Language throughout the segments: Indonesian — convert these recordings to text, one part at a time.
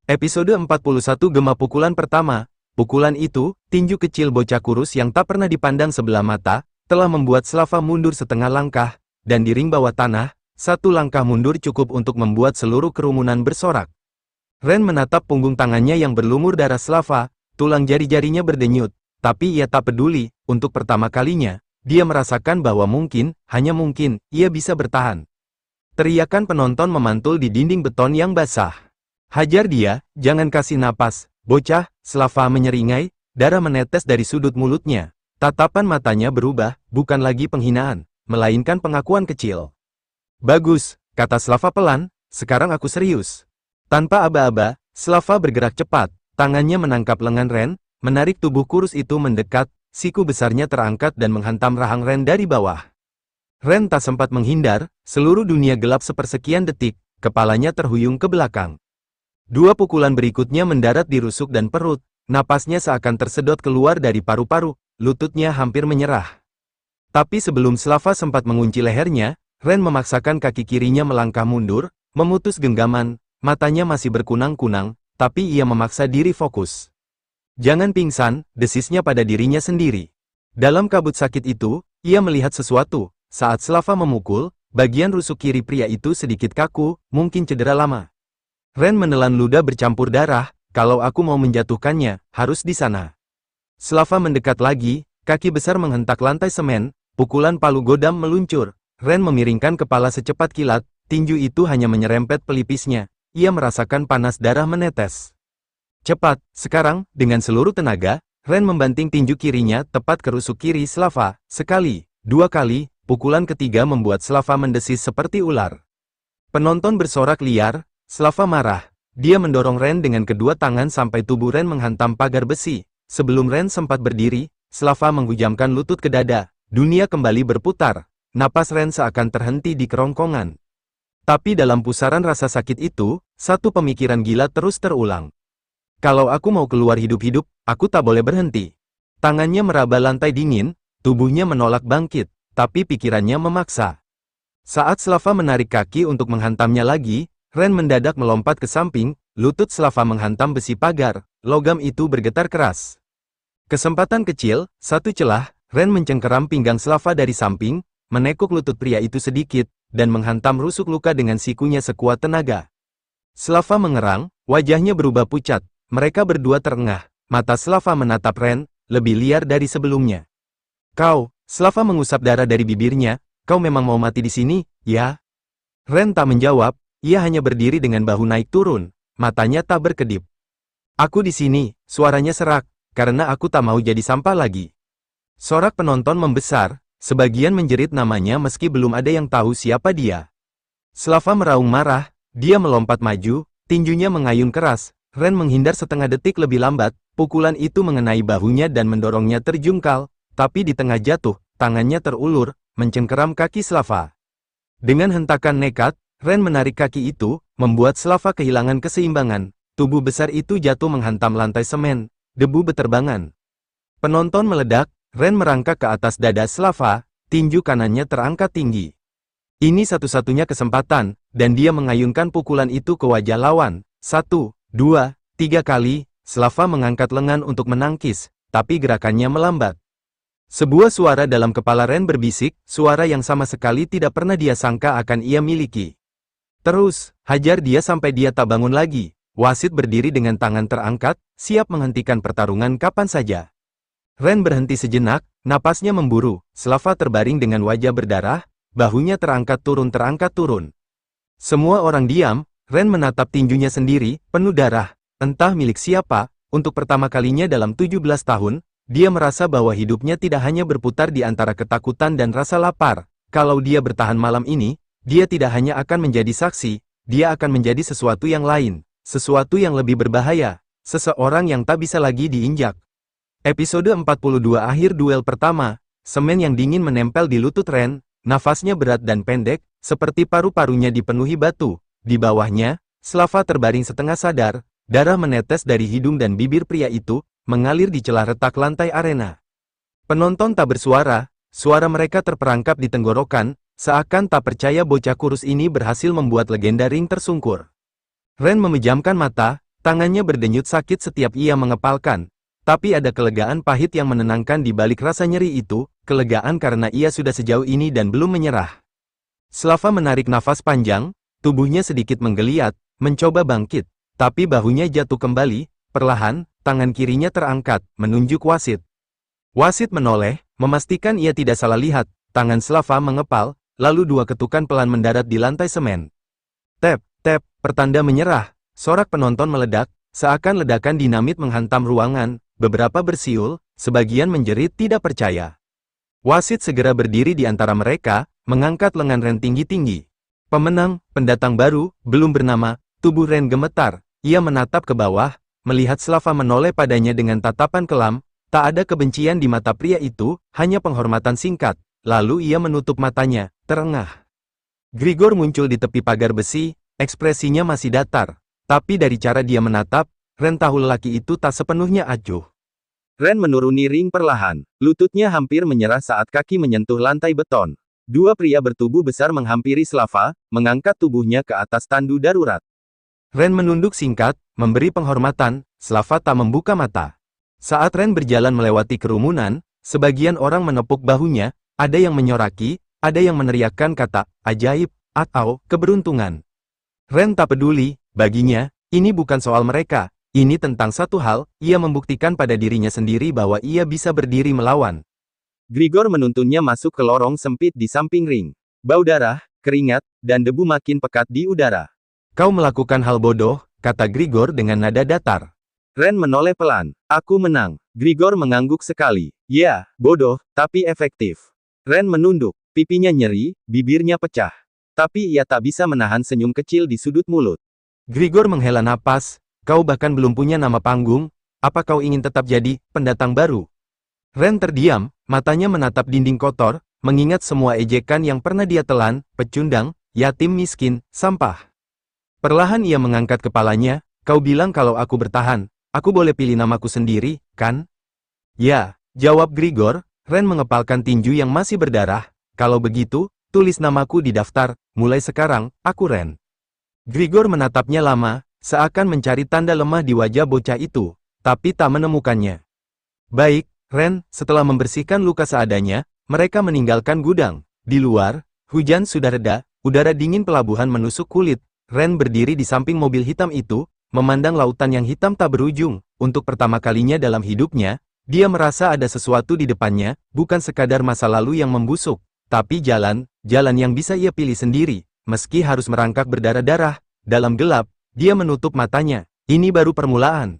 Episode 41 Gema Pukulan Pertama. Pukulan itu, tinju kecil bocah kurus yang tak pernah dipandang sebelah mata, telah membuat Slava mundur setengah langkah, dan di ring bawah tanah, satu langkah mundur cukup untuk membuat seluruh kerumunan bersorak. Ren menatap punggung tangannya yang berlumur darah Slava, tulang jari-jarinya berdenyut, tapi ia tak peduli. Untuk pertama kalinya, dia merasakan bahwa mungkin, hanya mungkin, ia bisa bertahan. Teriakan penonton memantul di dinding beton yang basah. "Hajar dia, jangan kasih napas, bocah," Slava menyeringai, darah menetes dari sudut mulutnya. Tatapan matanya berubah, bukan lagi penghinaan, melainkan pengakuan kecil. "Bagus," kata Slava pelan, "sekarang aku serius." Tanpa aba-aba, Slava bergerak cepat, tangannya menangkap lengan Ren, menarik tubuh kurus itu mendekat, siku besarnya terangkat dan menghantam rahang Ren dari bawah. Ren tak sempat menghindar, seluruh dunia gelap sepersekian detik, kepalanya terhuyung ke belakang. Dua pukulan berikutnya mendarat di rusuk dan perut, napasnya seakan tersedot keluar dari paru-paru, lututnya hampir menyerah. Tapi sebelum Slava sempat mengunci lehernya, Ren memaksakan kaki kirinya melangkah mundur, memutus genggaman, matanya masih berkunang-kunang, tapi ia memaksa diri fokus. "Jangan pingsan," desisnya pada dirinya sendiri. Dalam kabut sakit itu, ia melihat sesuatu. Saat Slava memukul, bagian rusuk kiri pria itu sedikit kaku, mungkin cedera lama. Ren menelan ludah bercampur darah, "Kalau aku mau menjatuhkannya, harus di sana." Slava mendekat lagi, kaki besar menghentak lantai semen, pukulan palu godam meluncur. Ren memiringkan kepala secepat kilat, tinju itu hanya menyerempet pelipisnya, ia merasakan panas darah menetes. "Cepat, sekarang," dengan seluruh tenaga, Ren membanting tinju kirinya tepat ke rusuk kiri Slava, sekali, dua kali, pukulan ketiga membuat Slava mendesis seperti ular. Penonton bersorak liar. Slava marah. Dia mendorong Ren dengan kedua tangan sampai tubuh Ren menghantam pagar besi. Sebelum Ren sempat berdiri, Slava menghujamkan lutut ke dada. Dunia kembali berputar. Napas Ren seakan terhenti di kerongkongan. Tapi dalam pusaran rasa sakit itu, satu pemikiran gila terus terulang. "Kalau aku mau keluar hidup-hidup, aku tak boleh berhenti." Tangannya meraba lantai dingin, tubuhnya menolak bangkit, tapi pikirannya memaksa. Saat Slava menarik kaki untuk menghantamnya lagi, Ren mendadak melompat ke samping, lutut Slava menghantam besi pagar, logam itu bergetar keras. Kesempatan kecil, satu celah, Ren mencengkeram pinggang Slava dari samping, menekuk lutut pria itu sedikit, dan menghantam rusuk luka dengan sikunya sekuat tenaga. Slava mengerang, wajahnya berubah pucat, mereka berdua terengah, mata Slava menatap Ren, lebih liar dari sebelumnya. "Kau," Slava mengusap darah dari bibirnya, "kau memang mau mati di sini, ya?" Ren tak menjawab. Ia hanya berdiri dengan bahu naik turun, matanya tak berkedip. "Aku di sini," suaranya serak, "karena aku tak mau jadi sampah lagi." Sorak penonton membesar, sebagian menjerit namanya meski belum ada yang tahu siapa dia. Slava meraung marah, dia melompat maju, tinjunya mengayun keras. Ren menghindar setengah detik lebih lambat, pukulan itu mengenai bahunya dan mendorongnya terjungkal, tapi di tengah jatuh, tangannya terulur, mencengkeram kaki Slava. Dengan hentakan nekat, Ren menarik kaki itu, membuat Slava kehilangan keseimbangan. Tubuh besar itu jatuh menghantam lantai semen, debu beterbangan. Penonton meledak, Ren merangkak ke atas dada Slava, tinju kanannya terangkat tinggi. Ini satu-satunya kesempatan, dan dia mengayunkan pukulan itu ke wajah lawan. 1, 2, 3 kali, Slava mengangkat lengan untuk menangkis, tapi gerakannya melambat. Sebuah suara dalam kepala Ren berbisik, suara yang sama sekali tidak pernah dia sangka akan ia miliki. "Terus, hajar dia sampai dia tak bangun lagi." Wasit berdiri dengan tangan terangkat, siap menghentikan pertarungan kapan saja. Ren berhenti sejenak, napasnya memburu, Slava terbaring dengan wajah berdarah, bahunya terangkat turun. Semua orang diam, Ren menatap tinjunya sendiri, penuh darah, entah milik siapa. Untuk pertama kalinya dalam 17 tahun, dia merasa bahwa hidupnya tidak hanya berputar di antara ketakutan dan rasa lapar. Kalau dia bertahan malam ini, dia tidak hanya akan menjadi saksi, dia akan menjadi sesuatu yang lain, sesuatu yang lebih berbahaya, seseorang yang tak bisa lagi diinjak. Episode 42 Akhir duel pertama, semen yang dingin menempel di lutut Ren, nafasnya berat dan pendek, seperti paru-parunya dipenuhi batu. Di bawahnya, Slava terbaring setengah sadar, darah menetes dari hidung dan bibir pria itu, mengalir di celah retak lantai arena. Penonton tak bersuara, suara mereka terperangkap di tenggorokan, seakan tak percaya bocah kurus ini berhasil membuat legenda ring tersungkur. Ren memejamkan mata, Tangannya berdenyut sakit setiap ia mengepalkan. Tapi ada kelegaan pahit yang menenangkan di balik rasa nyeri itu, kelegaan karena ia sudah sejauh ini dan belum menyerah. Slava menarik nafas panjang, tubuhnya sedikit menggeliat, mencoba bangkit. Tapi bahunya jatuh kembali, perlahan, tangan kirinya terangkat, menunjuk wasit. Wasit menoleh, memastikan ia tidak salah lihat, tangan Slava mengepal, lalu dua ketukan pelan mendarat di lantai semen. Tap, tap, pertanda menyerah, sorak penonton meledak, seakan ledakan dinamit menghantam ruangan, beberapa bersiul, sebagian menjerit tidak percaya. Wasit segera berdiri di antara mereka, mengangkat lengan Ren tinggi-tinggi. Pemenang, pendatang baru, belum bernama, tubuh Ren gemetar, ia menatap ke bawah, melihat Slava menoleh padanya dengan tatapan kelam. Tak ada kebencian di mata pria itu, hanya penghormatan singkat. Lalu ia menutup matanya, terengah. Grigor muncul di tepi pagar besi, ekspresinya masih datar. Tapi dari cara dia menatap, Ren tahu lelaki itu tak sepenuhnya acuh. Ren menuruni ring perlahan, lututnya hampir menyerah saat kaki menyentuh lantai beton. Dua pria bertubuh besar menghampiri Slava, mengangkat tubuhnya ke atas tandu darurat. Ren menunduk singkat, memberi penghormatan, Slava tak membuka mata. Saat Ren berjalan melewati kerumunan, sebagian orang menepuk bahunya, ada yang menyoraki, ada yang meneriakkan kata, ajaib, atau, keberuntungan. Ren tak peduli, baginya, ini bukan soal mereka, ini tentang satu hal, ia membuktikan pada dirinya sendiri bahwa ia bisa berdiri melawan. Grigor menuntunnya masuk ke lorong sempit di samping ring. Bau darah, keringat, dan debu makin pekat di udara. Kau melakukan hal bodoh, kata Grigor dengan nada datar. Ren menoleh pelan. Aku menang. Grigor mengangguk sekali. Ya, bodoh, tapi efektif. Ren menunduk. Pipinya nyeri, bibirnya pecah. Tapi ia tak bisa menahan senyum kecil di sudut mulut. Grigor menghela napas. Kau bahkan belum punya nama panggung. Apa kau ingin tetap jadi pendatang baru? Ren terdiam, matanya menatap dinding kotor, mengingat semua ejekan yang pernah dia telan, pecundang, yatim miskin, sampah. Perlahan ia mengangkat kepalanya. Kau bilang kalau aku bertahan. Aku boleh pilih namaku sendiri, kan? Ya, jawab Grigor. Ren mengepalkan tinju yang masih berdarah. Kalau begitu, tulis namaku di daftar. Mulai sekarang, aku Ren. Grigor menatapnya lama, seakan mencari tanda lemah di wajah bocah itu, tapi tak menemukannya. Baik, Ren, setelah membersihkan luka seadanya, mereka meninggalkan gudang. Di luar, hujan sudah reda, udara dingin pelabuhan menusuk kulit. Ren berdiri di samping mobil hitam itu, memandang lautan yang hitam tak berujung. Untuk pertama kalinya dalam hidupnya, dia merasa ada sesuatu di depannya, bukan sekadar masa lalu yang membusuk, tapi jalan yang bisa ia pilih sendiri, meski harus merangkak berdarah-darah. Dalam gelap, dia menutup matanya. Ini baru permulaan.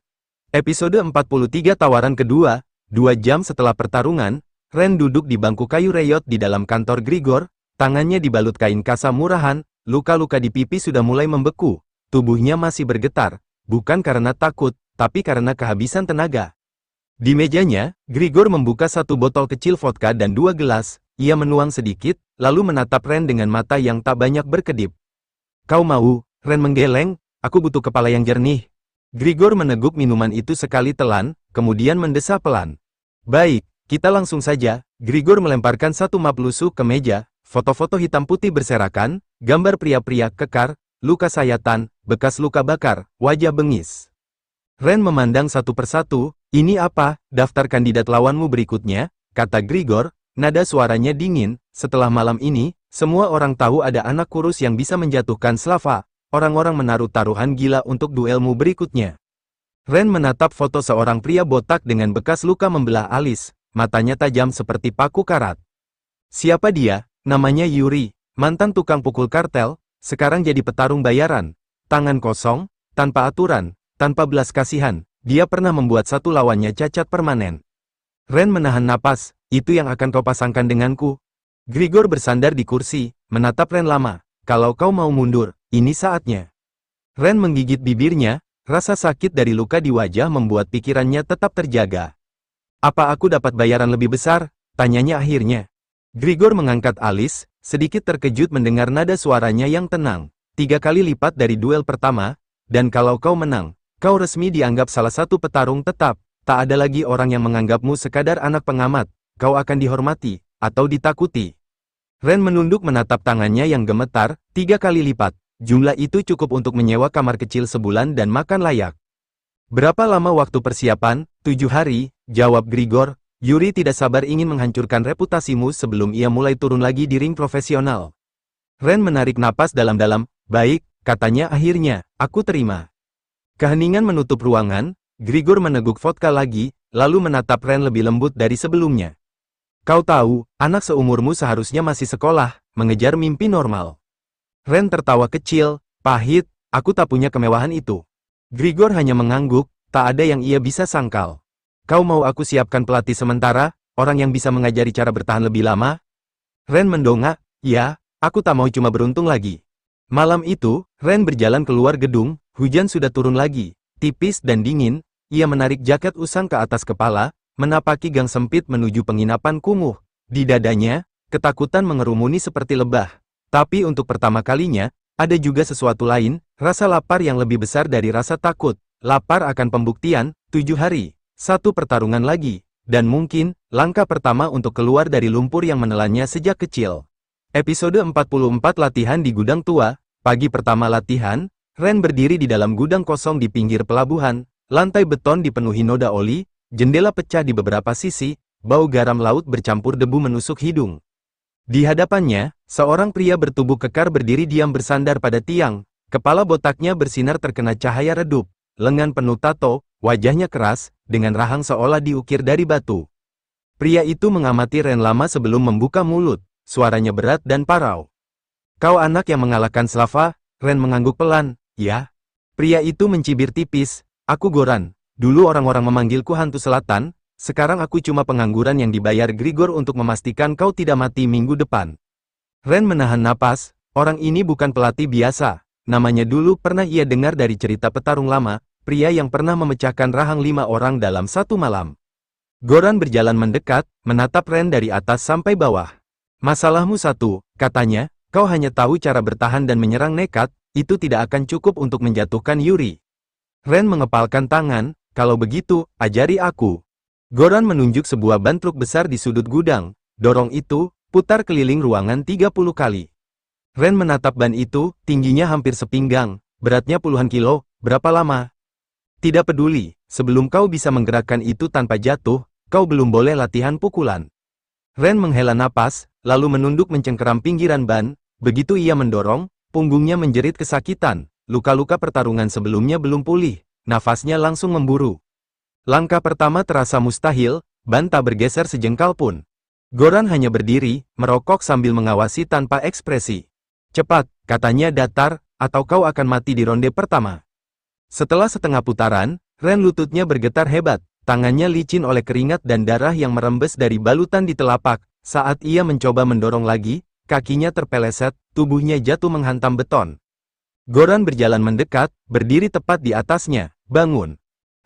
Episode 43 tawaran kedua. 2 jam setelah pertarungan, Ren duduk di bangku kayu reyot di dalam kantor Grigor, tangannya dibalut kain kasa murahan, luka-luka di pipi sudah mulai membeku. Tubuhnya masih bergetar, bukan karena takut, tapi karena kehabisan tenaga. Di mejanya, Grigor membuka satu botol kecil vodka dan 2 gelas, ia menuang sedikit, lalu menatap Ren dengan mata yang tak banyak berkedip. Kau mau? Ren menggeleng, aku butuh kepala yang jernih. Grigor meneguk minuman itu sekali telan, kemudian mendesah pelan. Baik, kita langsung saja. Grigor melemparkan satu map lusuh ke meja, foto-foto hitam putih berserakan, gambar pria-pria kekar, luka sayatan, bekas luka bakar, wajah bengis. Ren memandang satu persatu. Ini apa, daftar kandidat lawanmu berikutnya, kata Grigor, nada suaranya dingin. Setelah malam ini, semua orang tahu ada anak kurus yang bisa menjatuhkan Slava. Orang-orang menaruh taruhan gila untuk duelmu berikutnya. Ren menatap foto seorang pria botak dengan bekas luka membelah alis, matanya tajam seperti paku karat. Siapa dia? Namanya Yuri, mantan tukang pukul kartel, sekarang jadi petarung bayaran. Tangan kosong, tanpa aturan, tanpa belas kasihan, dia pernah membuat satu lawannya cacat permanen. Ren menahan napas, itu yang akan kau pasangkan denganku. Grigor bersandar di kursi, menatap Ren lama. Kalau kau mau mundur, ini saatnya. Ren menggigit bibirnya, rasa sakit dari luka di wajah membuat pikirannya tetap terjaga. Apa aku dapat bayaran lebih besar? Tanyanya akhirnya. Grigor mengangkat alis, sedikit terkejut mendengar nada suaranya yang tenang. 3 kali lipat dari duel pertama, dan kalau kau menang, kau resmi dianggap salah satu petarung tetap. Tak ada lagi orang yang menganggapmu sekadar anak pengamat. Kau akan dihormati, atau ditakuti. Ren menunduk menatap tangannya yang gemetar, 3 kali lipat. Jumlah itu cukup untuk menyewa kamar kecil sebulan dan makan layak. Berapa lama waktu persiapan? 7 hari, jawab Grigor. Yuri tidak sabar ingin menghancurkan reputasimu sebelum ia mulai turun lagi di ring profesional. Ren menarik napas dalam-dalam. Baik, katanya akhirnya, aku terima. Keheningan menutup ruangan, Grigor meneguk vodka lagi, lalu menatap Ren lebih lembut dari sebelumnya. Kau tahu, anak seumurmu seharusnya masih sekolah, mengejar mimpi normal. Ren tertawa kecil, pahit, aku tak punya kemewahan itu. Grigor hanya mengangguk, tak ada yang ia bisa sangkal. Kau mau aku siapkan pelatih sementara, orang yang bisa mengajari cara bertahan lebih lama? Ren mendongak, ya, aku tak mau cuma beruntung lagi. Malam itu, Ren berjalan keluar gedung, hujan sudah turun lagi, tipis dan dingin, ia menarik jaket usang ke atas kepala, menapaki gang sempit menuju penginapan kumuh. Di dadanya, ketakutan mengerumuni seperti lebah. Tapi untuk pertama kalinya, ada juga sesuatu lain, rasa lapar yang lebih besar dari rasa takut. Lapar akan pembuktian, 7 hari, satu pertarungan lagi, dan mungkin, langkah pertama untuk keluar dari lumpur yang menelannya sejak kecil. Episode 44 Latihan di Gudang Tua. Pagi pertama latihan, Ren berdiri di dalam gudang kosong di pinggir pelabuhan, lantai beton dipenuhi noda oli, jendela pecah di beberapa sisi, bau garam laut bercampur debu menusuk hidung. Di hadapannya, seorang pria bertubuh kekar berdiri diam bersandar pada tiang, kepala botaknya bersinar terkena cahaya redup, lengan penuh tato, wajahnya keras, dengan rahang seolah diukir dari batu. Pria itu mengamati Ren lama sebelum membuka mulut, suaranya berat dan parau. Kau anak yang mengalahkan Slava? Ren mengangguk pelan, ya. Pria itu mencibir tipis, aku Goran, dulu orang-orang memanggilku hantu selatan, sekarang aku cuma pengangguran yang dibayar Grigor untuk memastikan kau tidak mati minggu depan. Ren menahan napas, orang ini bukan pelatih biasa, namanya dulu pernah ia dengar dari cerita petarung lama, pria yang pernah memecahkan rahang 5 orang dalam satu malam. Goran berjalan mendekat, menatap Ren dari atas sampai bawah. Masalahmu satu, katanya, kau hanya tahu cara bertahan dan menyerang nekat, itu tidak akan cukup untuk menjatuhkan Yuri. Ren mengepalkan tangan, kalau begitu, ajari aku. Goran menunjuk sebuah ban truk besar di sudut gudang, dorong itu, putar keliling ruangan 30 kali. Ren menatap ban itu, tingginya hampir sepinggang, beratnya puluhan kilo, berapa lama? Tidak peduli, sebelum kau bisa menggerakkan itu tanpa jatuh, kau belum boleh latihan pukulan. Ren menghela napas, lalu menunduk mencengkeram pinggiran ban, begitu ia mendorong, punggungnya menjerit kesakitan, luka-luka pertarungan sebelumnya belum pulih, nafasnya langsung memburu. Langkah pertama terasa mustahil, ban tak bergeser sejengkal pun. Goran hanya berdiri, merokok sambil mengawasi tanpa ekspresi. Cepat, katanya datar, atau kau akan mati di ronde pertama. Setelah setengah putaran, Ren lututnya bergetar hebat, tangannya licin oleh keringat dan darah yang merembes dari balutan di telapak. Saat ia mencoba mendorong lagi, kakinya terpeleset, tubuhnya jatuh menghantam beton. Goran berjalan mendekat, berdiri tepat di atasnya, bangun.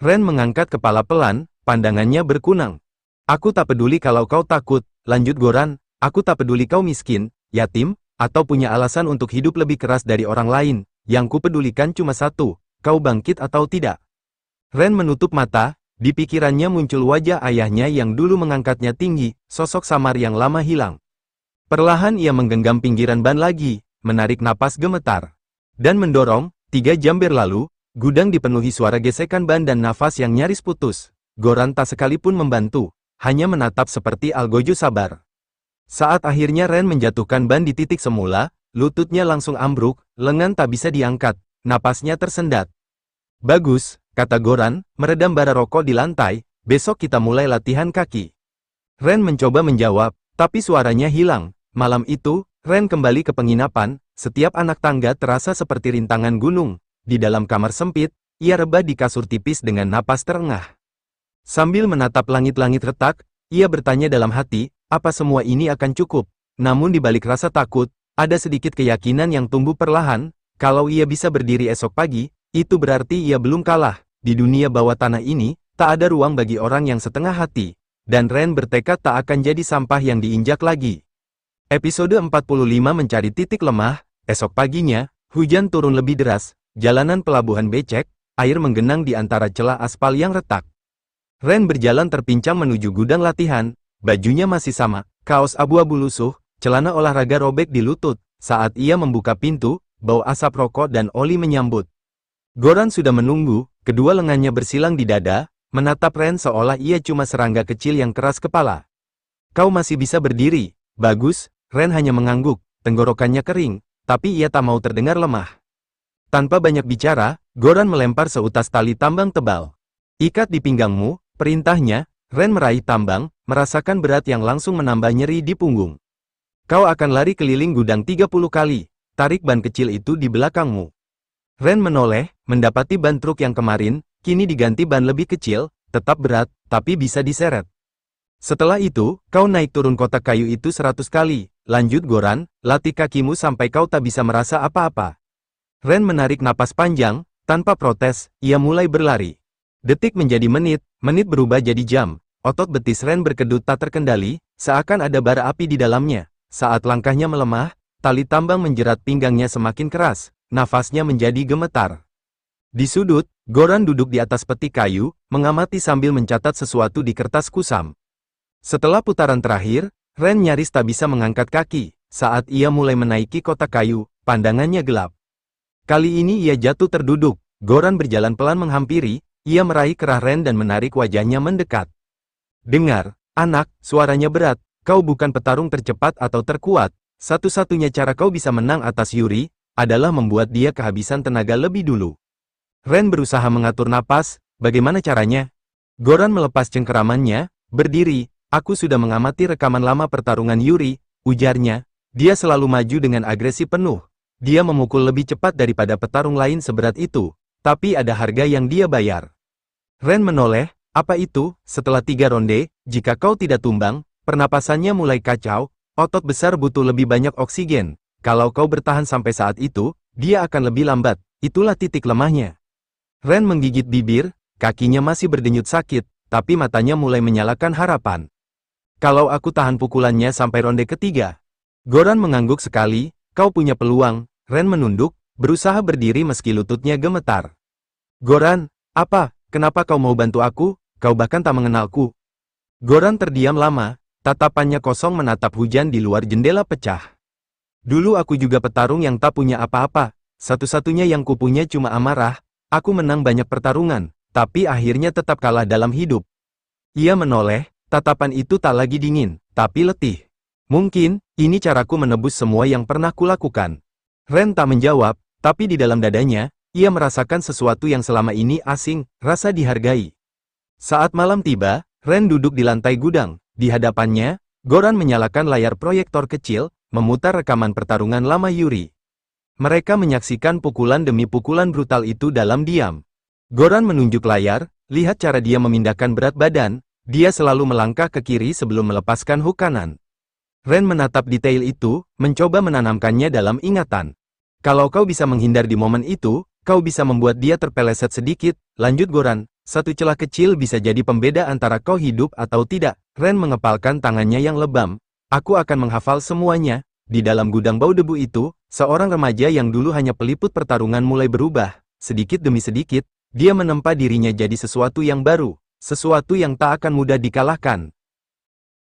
Ren mengangkat kepala pelan, pandangannya berkunang. Aku tak peduli kalau kau takut, lanjut Goran, aku tak peduli kau miskin, yatim, atau punya alasan untuk hidup lebih keras dari orang lain, yang kupedulikan cuma satu, kau bangkit atau tidak. Ren menutup mata, di pikirannya muncul wajah ayahnya yang dulu mengangkatnya tinggi, sosok samar yang lama hilang. Perlahan ia menggenggam pinggiran ban lagi, menarik napas gemetar. Dan mendorong, 3 jam berlalu, gudang dipenuhi suara gesekan ban dan nafas yang nyaris putus. Goran tak sekalipun membantu, hanya menatap seperti algojo sabar. Saat akhirnya Ren menjatuhkan ban di titik semula, lututnya langsung ambruk, lengan tak bisa diangkat, napasnya tersendat. Bagus, kata Goran, meredam bara rokok di lantai, besok kita mulai latihan kaki. Ren mencoba menjawab, tapi suaranya hilang. Malam itu, Ren kembali ke penginapan, setiap anak tangga terasa seperti rintangan gunung. Di dalam kamar sempit, ia rebah di kasur tipis dengan napas terengah. Sambil menatap langit-langit retak, ia bertanya dalam hati, apa semua ini akan cukup? Namun di balik rasa takut, ada sedikit keyakinan yang tumbuh perlahan, kalau ia bisa berdiri esok pagi, itu berarti ia belum kalah. Di dunia bawah tanah ini, tak ada ruang bagi orang yang setengah hati. Dan Ren bertekad tak akan jadi sampah yang diinjak lagi. Episode 45 mencari titik lemah. Esok paginya, hujan turun lebih deras. Jalanan pelabuhan becek, air menggenang di antara celah aspal yang retak. Ren berjalan terpincang menuju gudang latihan, bajunya masih sama, kaos abu-abu lusuh, celana olahraga robek di lutut. Saat ia membuka pintu, bau asap rokok dan oli menyambut. Goran sudah menunggu, kedua lengannya bersilang di dada, menatap Ren seolah ia cuma serangga kecil yang keras kepala. Kau masih bisa berdiri, bagus, Ren hanya mengangguk, tenggorokannya kering, tapi ia tak mau terdengar lemah. Tanpa banyak bicara, Goran melempar seutas tali tambang tebal. Ikat di pinggangmu, perintahnya. Ren meraih tambang, merasakan berat yang langsung menambah nyeri di punggung. Kau akan lari keliling gudang 30 kali, tarik ban kecil itu di belakangmu. Ren menoleh, mendapati ban truk yang kemarin, kini diganti ban lebih kecil, tetap berat, tapi bisa diseret. Setelah itu, kau naik turun kotak kayu itu 100 kali, lanjut Goran, latih kakimu sampai kau tak bisa merasa apa-apa. Ren menarik napas panjang, tanpa protes, ia mulai berlari. Detik menjadi menit, menit berubah jadi jam. Otot betis Ren berkedut tak terkendali, seakan ada bara api di dalamnya. Saat langkahnya melemah, tali tambang menjerat pinggangnya semakin keras, nafasnya menjadi gemetar. Di sudut, Goran duduk di atas peti kayu, mengamati sambil mencatat sesuatu di kertas kusam. Setelah putaran terakhir, Ren nyaris tak bisa mengangkat kaki. Saat ia mulai menaiki kotak kayu, pandangannya gelap. Kali ini ia jatuh terduduk. Goran berjalan pelan menghampiri. Ia meraih kerah Ren dan menarik wajahnya mendekat. Dengar, anak, suaranya berat, kau bukan petarung tercepat atau terkuat. Satu-satunya cara kau bisa menang atas Yuri, adalah membuat dia kehabisan tenaga lebih dulu. Ren berusaha mengatur napas, bagaimana caranya? Goran melepas cengkeramannya, berdiri, aku sudah mengamati rekaman lama pertarungan Yuri, ujarnya. Dia selalu maju dengan agresi penuh. Dia memukul lebih cepat daripada petarung lain seberat itu. Tapi ada harga yang dia bayar. Ren menoleh, apa itu? Setelah 3 ronde, jika kau tidak tumbang, pernapasannya mulai kacau, otot besar butuh lebih banyak oksigen. Kalau kau bertahan sampai saat itu, dia akan lebih lambat, itulah titik lemahnya. Ren menggigit bibir, kakinya masih berdenyut sakit, tapi matanya mulai menyalakan harapan. Kalau aku tahan pukulannya sampai ronde ketiga. Goran mengangguk sekali, kau punya peluang. Ren menunduk, berusaha berdiri meski lututnya gemetar. Goran, apa? Kenapa kau mau bantu aku? Kau bahkan tak mengenalku. Goran terdiam lama, tatapannya kosong menatap hujan di luar jendela pecah. Dulu aku juga petarung yang tak punya apa-apa. Satu-satunya yang kupunya cuma amarah. Aku menang banyak pertarungan, tapi akhirnya tetap kalah dalam hidup. Ia menoleh, tatapan itu tak lagi dingin, tapi letih. Mungkin, ini caraku menebus semua yang pernah kulakukan. Ren tak menjawab, tapi di dalam dadanya, ia merasakan sesuatu yang selama ini asing, rasa dihargai. Saat malam tiba, Ren duduk di lantai gudang. Di hadapannya, Goran menyalakan layar proyektor kecil, memutar rekaman pertarungan lama Yuri. Mereka menyaksikan pukulan demi pukulan brutal itu dalam diam. Goran menunjuk layar, lihat cara dia memindahkan berat badan, dia selalu melangkah ke kiri sebelum melepaskan hook kanan. Ren menatap detail itu, mencoba menanamkannya dalam ingatan. Kalau kau bisa menghindar di momen itu, kau bisa membuat dia terpeleset sedikit, lanjut Goran. Satu celah kecil bisa jadi pembeda antara kau hidup atau tidak. Ren mengepalkan tangannya yang lebam. Aku akan menghafal semuanya. Di dalam gudang bau debu itu, seorang remaja yang dulu hanya peliput pertarungan mulai berubah. Sedikit demi sedikit, dia menempa dirinya jadi sesuatu yang baru. Sesuatu yang tak akan mudah dikalahkan.